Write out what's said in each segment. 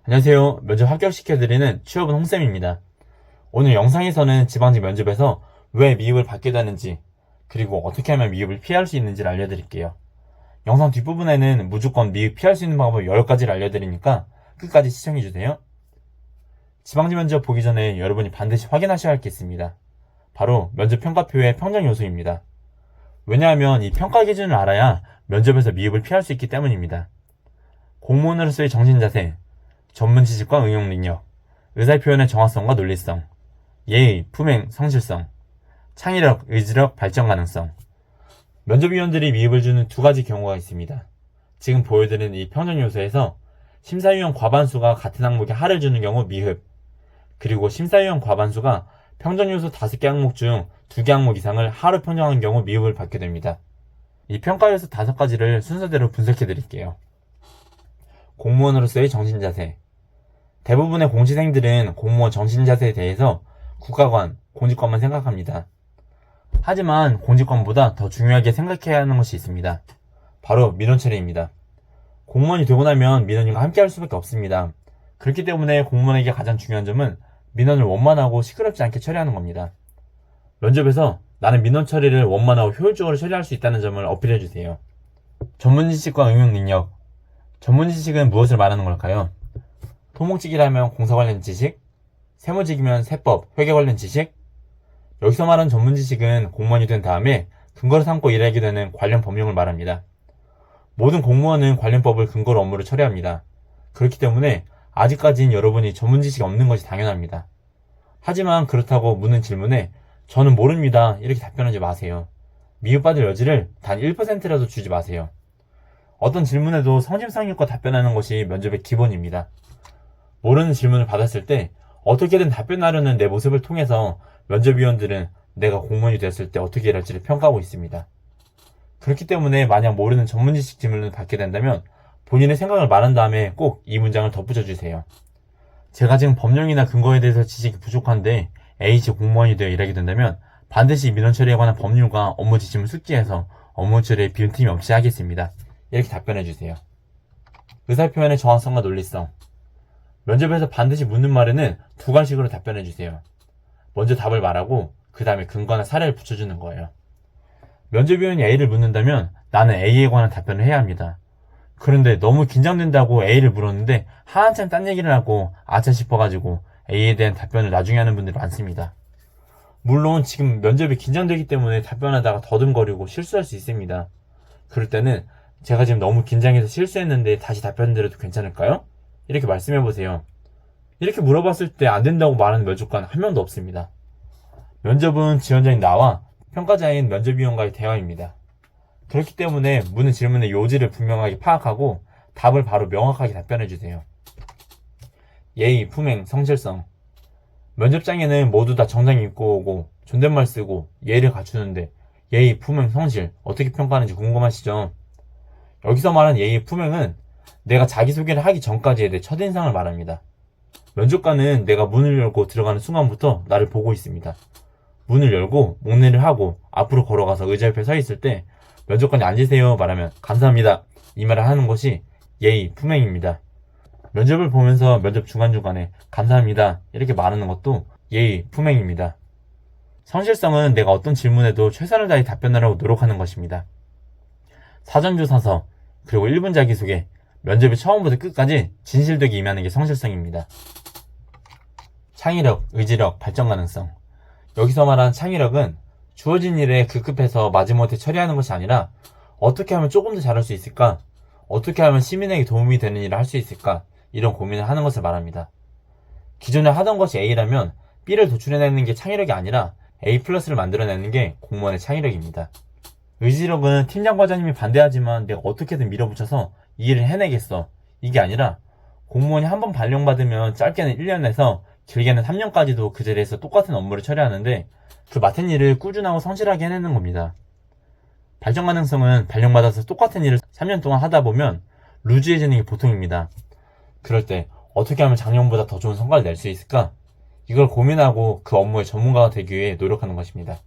안녕하세요. 면접 합격시켜드리는 취업은 홍쌤입니다. 오늘 영상에서는 지방직 면접에서 왜 미흡을 받게 되는지, 그리고 어떻게 하면 미흡을 피할 수 있는지를 알려드릴게요. 영상 뒷부분에는 무조건 미흡 피할 수 있는 방법 10가지를 알려드리니까 끝까지 시청해주세요. 지방직 면접 보기 전에 여러분이 반드시 확인하셔야 할 게 있습니다. 바로 면접 평가표의 평정 요소입니다. 왜냐하면 이 평가 기준을 알아야 면접에서 미흡을 피할 수 있기 때문입니다. 공무원으로서의 정신 자세, 전문 지식과 응용 능력, 의사표현의 정확성과 논리성, 예의, 품행, 성실성, 창의력, 의지력, 발전 가능성. 면접위원들이 미흡을 주는 두 가지 경우가 있습니다. 지금 보여드리는 이 평정 요소에서 심사위원 과반수가 같은 항목에 하를 주는 경우 미흡, 그리고 심사위원 과반수가 평정 요소 5개 항목 중 2개 항목 이상을 하로 평정한 경우 미흡을 받게 됩니다. 이 평가 요소 5가지를 순서대로 분석해 드릴게요. 공무원으로서의 정신 자세. 대부분의 공시생들은 공무원 정신 자세에 대해서 국가관, 공직관만 생각합니다. 하지만 공직관보다 더 중요하게 생각해야 하는 것이 있습니다. 바로 민원 처리입니다. 공무원이 되고 나면 민원인과 함께 할 수밖에 없습니다. 그렇기 때문에 공무원에게 가장 중요한 점은 민원을 원만하고 시끄럽지 않게 처리하는 겁니다. 면접에서 나는 민원 처리를 원만하고 효율적으로 처리할 수 있다는 점을 어필해주세요. 전문 지식과 응용 능력. 전문 지식은 무엇을 말하는 걸까요? 토목직이라면 공사 관련 지식, 세무직이면 세법, 회계 관련 지식. 여기서 말하는 전문 지식은 공무원이 된 다음에 근거를 삼고 일하게 되는 관련 법령을 말합니다. 모든 공무원은 관련 법을 근거로 업무를 처리합니다. 그렇기 때문에 아직까지는 여러분이 전문 지식이 없는 것이 당연합니다. 하지만 그렇다고 묻는 질문에 저는 모릅니다 이렇게 답변하지 마세요. 미흡받을 여지를 단 1%라도 주지 마세요. 어떤 질문에도 성심성의껏 답변하는 것이 면접의 기본입니다. 모르는 질문을 받았을 때 어떻게든 답변하려는 내 모습을 통해서 면접위원들은 내가 공무원이 되었을 때 어떻게 일할지를 평가하고 있습니다. 그렇기 때문에 만약 모르는 전문지식 질문을 받게 된다면 본인의 생각을 말한 다음에 꼭 이 문장을 덧붙여 주세요. 제가 지금 법령이나 근거에 대해서 지식이 부족한데 A씨 공무원이 되어 일하게 된다면 반드시 민원 처리에 관한 법률과 업무 지침을 숙지해서 업무 처리에 빈틈이 없이 하겠습니다. 이렇게 답변해 주세요. 의사표현의 정확성과 논리성. 면접에서 반드시 묻는 말에는 2가지식으로 답변해 주세요. 먼저 답을 말하고 그 다음에 근거나 사례를 붙여주는 거예요. 면접위원이 A를 묻는다면 나는 A에 관한 답변을 해야 합니다. 그런데 너무 긴장된다고 A를 물었는데 한참 딴 얘기를 하고 아차 싶어가지고 A에 대한 답변을 나중에 하는 분들이 많습니다. 물론 지금 면접이 긴장되기 때문에 답변하다가 더듬거리고 실수할 수 있습니다. 그럴 때는 제가 지금 너무 긴장해서 실수했는데 다시 답변드려도 괜찮을까요? 이렇게 말씀해보세요. 이렇게 물어봤을 때 안 된다고 말하는 면접관 한 명도 없습니다. 면접은 지원자인 나와 평가자인 면접위원과의 대화입니다. 그렇기 때문에 묻는 질문의 요지를 분명하게 파악하고 답을 바로 명확하게 답변해주세요. 예의, 품행, 성실성. 면접장에는 모두 다 정장 입고 오고 존댓말 쓰고 예의를 갖추는데 예의, 품행, 성실 어떻게 평가하는지 궁금하시죠? 여기서 말한 예의, 품행은 내가 자기소개를 하기 전까지의 내 첫인상을 말합니다. 면접관은 내가 문을 열고 들어가는 순간부터 나를 보고 있습니다. 문을 열고 목례를 하고 앞으로 걸어가서 의자 옆에 서 있을 때 면접관이 앉으세요 말하면 감사합니다 이 말을 하는 것이 예의, 품행입니다. 면접을 보면서 면접 중간중간에 감사합니다 이렇게 말하는 것도 예의, 품행입니다. 성실성은 내가 어떤 질문에도 최선을 다해 답변하려고 노력하는 것입니다. 사전조사서 그리고 1분 자기소개, 면접의 처음부터 끝까지 진실되게 임하는 게 성실성입니다. 창의력, 의지력, 발전 가능성. 여기서 말하는 창의력은 주어진 일에 급급해서 마지못해 처리하는 것이 아니라 어떻게 하면 조금 더 잘할 수 있을까? 어떻게 하면 시민에게 도움이 되는 일을 할 수 있을까? 이런 고민을 하는 것을 말합니다. 기존에 하던 것이 A라면 B를 도출해내는 게 창의력이 아니라 A 플러스를 만들어내는 게 공무원의 창의력입니다. 의지력은 팀장 과장님이 반대하지만 내가 어떻게든 밀어붙여서 이 일을 해내겠어. 이게 아니라 공무원이 한 번 발령받으면 짧게는 1년에서 길게는 3년까지도 그 자리에서 똑같은 업무를 처리하는데 그 맡은 일을 꾸준하고 성실하게 해내는 겁니다. 발전 가능성은 발령받아서 똑같은 일을 3년 동안 하다 보면 루즈해지는 게 보통입니다. 그럴 때 어떻게 하면 작년보다 더 좋은 성과를 낼 수 있을까? 이걸 고민하고 그 업무의 전문가가 되기 위해 노력하는 것입니다.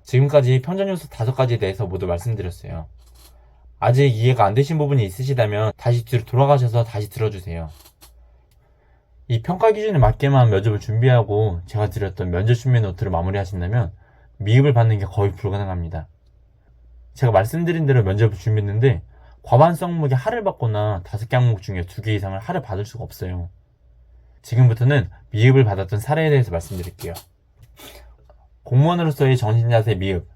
지금까지 평전 요소 5가지에 대해서 모두 말씀드렸어요. 아직 이해가 안 되신 부분이 있으시다면 다시 뒤로 돌아가셔서 다시 들어주세요. 이 평가 기준에 맞게만 면접을 준비하고 제가 드렸던 면접 준비 노트를 마무리하신다면 미흡을 받는 게 거의 불가능합니다. 제가 말씀드린 대로 면접을 준비했는데 과반수 항목에 하를 받거나 5개 항목 중에 2개 이상을 하를 받을 수가 없어요. 지금부터는 미흡을 받았던 사례에 대해서 말씀드릴게요. 공무원으로서의 정신자세 미흡.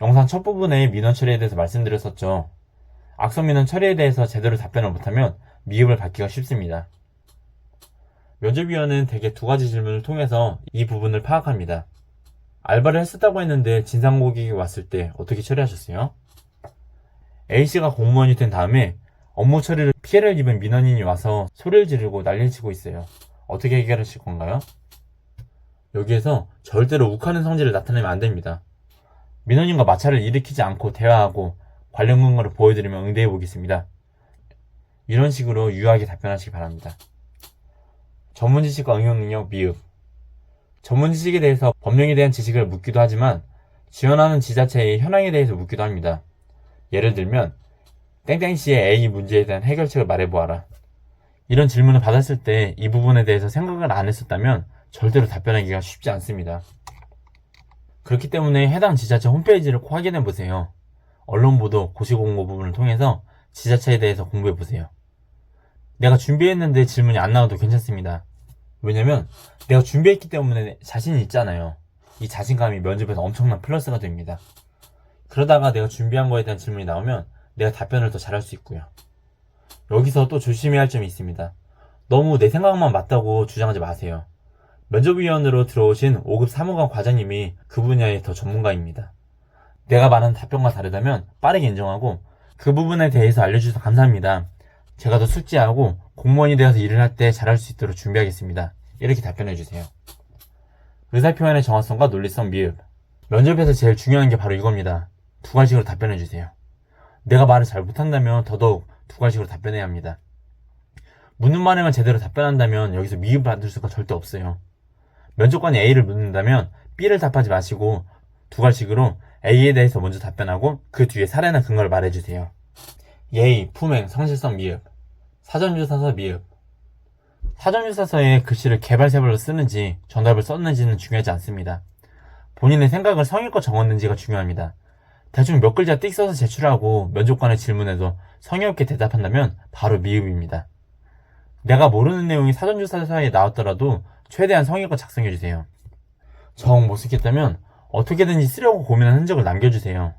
영상 첫 부분에 민원 처리에 대해서 말씀드렸었죠. 악성 민원 처리에 대해서 제대로 답변을 못하면 미흡을 받기가 쉽습니다. 면접위원은 대개 2가지 질문을 통해서 이 부분을 파악합니다. 알바를 했었다고 했는데 진상 고객이 왔을 때 어떻게 처리하셨어요? A씨가 공무원이 된 다음에 업무 처리를 피해를 입은 민원인이 와서 소리를 지르고 난리를 치고 있어요. 어떻게 해결하실 건가요? 여기에서 절대로 욱하는 성질을 나타내면 안 됩니다. 민원인과 마찰을 일으키지 않고 대화하고 관련 근거를 보여드리면 응대해 보겠습니다. 이런 식으로 유하게 답변하시기 바랍니다. 전문 지식과 응용 능력 미흡. 전문 지식에 대해서 법령에 대한 지식을 묻기도 하지만 지원하는 지자체의 현황에 대해서 묻기도 합니다. 예를 들면 땡땡시의 A 문제에 대한 해결책을 말해보아라. 이런 질문을 받았을 때 이 부분에 대해서 생각을 안 했었다면 절대로 답변하기가 쉽지 않습니다. 그렇기 때문에 해당 지자체 홈페이지를 꼭 확인해보세요. 언론보도, 고시공고 부분을 통해서 지자체에 대해서 공부해보세요. 내가 준비했는데 질문이 안 나와도 괜찮습니다. 왜냐면 내가 준비했기 때문에 자신이 있잖아요. 이 자신감이 면접에서 엄청난 플러스가 됩니다. 그러다가 내가 준비한 거에 대한 질문이 나오면 내가 답변을 더 잘할 수 있고요. 여기서 또 조심해야 할 점이 있습니다. 너무 내 생각만 맞다고 주장하지 마세요. 면접위원으로 들어오신 5급 사무관 과장님이 그 분야의 더 전문가입니다. 내가 말하는 답변과 다르다면 빠르게 인정하고 그 부분에 대해서 알려주셔서 감사합니다. 제가 더 숙지하고 공무원이 되어서 일을 할 때 잘할 수 있도록 준비하겠습니다. 이렇게 답변해주세요. 의사표현의 정확성과 논리성 미흡. 면접에서 제일 중요한 게 바로 이겁니다. 2가지로 답변해주세요. 내가 말을 잘 못한다면 더더욱 2가지로 답변해야 합니다. 묻는 말에만 제대로 답변한다면 여기서 미흡 받을 수가 절대 없어요. 면접관이 A를 묻는다면 B를 답하지 마시고 2가지로 A에 대해서 먼저 답변하고 그 뒤에 사례나 근거를 말해주세요. 예의, 품행, 성실성 미흡. 사전조사서 미흡. 사전조사서에 글씨를 개발세발로 쓰는지 정답을 썼는지는 중요하지 않습니다. 본인의 생각을 성의껏 적었는지가 중요합니다. 대충 몇 글자 띡 써서 제출하고 면접관의 질문에도 성의 없게 대답한다면 바로 미흡입니다. 내가 모르는 내용이 사전조사서에 나왔더라도 최대한 성의껏 작성해주세요. 정 못 쓰겠다면 어떻게든지 쓰려고 고민한 흔적을 남겨주세요.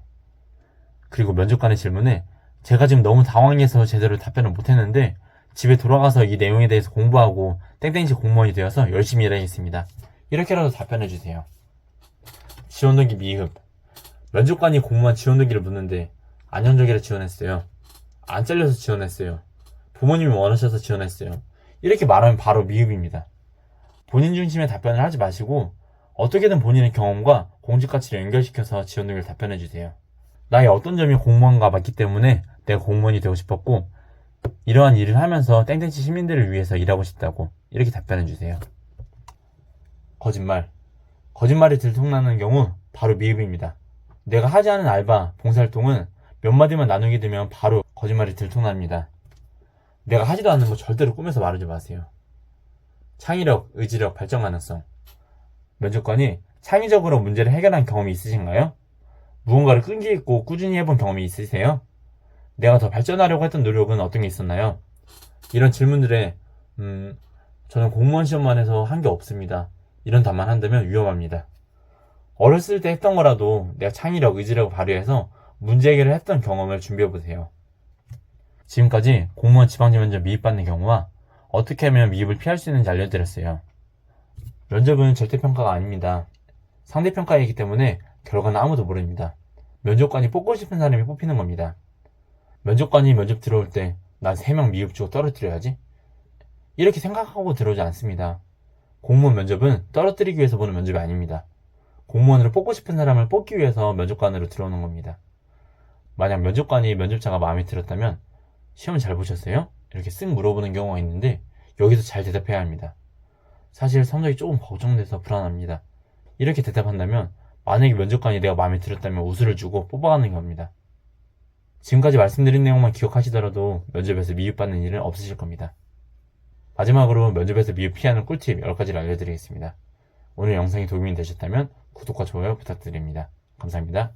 그리고 면접관의 질문에 제가 지금 너무 당황해서 제대로 답변을 못했는데 집에 돌아가서 이 내용에 대해서 공부하고 땡땡시 공무원이 되어서 열심히 일하겠습니다. 이렇게라도 답변해주세요. 지원동기 미흡. 면접관이 공무원 지원동기를 묻는데 안정적이라 지원했어요. 안 잘려서 지원했어요. 부모님이 원하셔서 지원했어요. 이렇게 말하면 바로 미흡입니다. 본인 중심의 답변을 하지 마시고 어떻게든 본인의 경험과 공직 가치를 연결시켜서 지원동기를 답변해주세요. 나의 어떤 점이 공무원과 맞기 때문에 내가 공무원이 되고 싶었고 이러한 일을 하면서 땡땡시 시민들을 위해서 일하고 싶다고 이렇게 답변해주세요. 거짓말. 거짓말이 들통나는 경우 바로 미흡입니다. 내가 하지 않은 알바, 봉사활동은 몇 마디만 나누게 되면 바로 거짓말이 들통납니다. 내가 하지도 않는 거 절대로 꾸며서 말하지 마세요. 창의력, 의지력, 발전 가능성. 면접관이 창의적으로 문제를 해결한 경험이 있으신가요? 무언가를 끈기 있고 꾸준히 해본 경험이 있으세요? 내가 더 발전하려고 했던 노력은 어떤 게 있었나요? 이런 질문들에 저는 공무원 시험만 해서 한 게 없습니다. 이런 답만 한다면 위험합니다. 어렸을 때 했던 거라도 내가 창의력, 의지력을 발휘해서 문제 해결을 했던 경험을 준비해보세요. 지금까지 공무원 지방직 면접 미입받는 경우와 어떻게 하면 미입을 피할 수 있는지 알려드렸어요. 면접은 절대평가가 아닙니다. 상대평가이기 때문에 결과는 아무도 모릅니다. 면접관이 뽑고 싶은 사람이 뽑히는 겁니다. 면접관이 면접 들어올 때 난 3명 미입 주고 떨어뜨려야지? 이렇게 생각하고 들어오지 않습니다. 공무원 면접은 떨어뜨리기 위해서 보는 면접이 아닙니다. 공무원으로 뽑고 싶은 사람을 뽑기 위해서 면접관으로 들어오는 겁니다. 만약 면접관이 면접자가 마음에 들었다면 시험 잘 보셨어요? 이렇게 쓱 물어보는 경우가 있는데 여기서 잘 대답해야 합니다. 사실 성적이 조금 걱정돼서 불안합니다. 이렇게 대답한다면 만약에 면접관이 내가 마음에 들었다면 우수를 주고 뽑아가는 겁니다. 지금까지 말씀드린 내용만 기억하시더라도 면접에서 미입받는 일은 없으실 겁니다. 마지막으로 면접에서 미흡 피하는 꿀팁 10가지를 알려드리겠습니다. 오늘 영상이 도움이 되셨다면 구독과 좋아요 부탁드립니다. 감사합니다.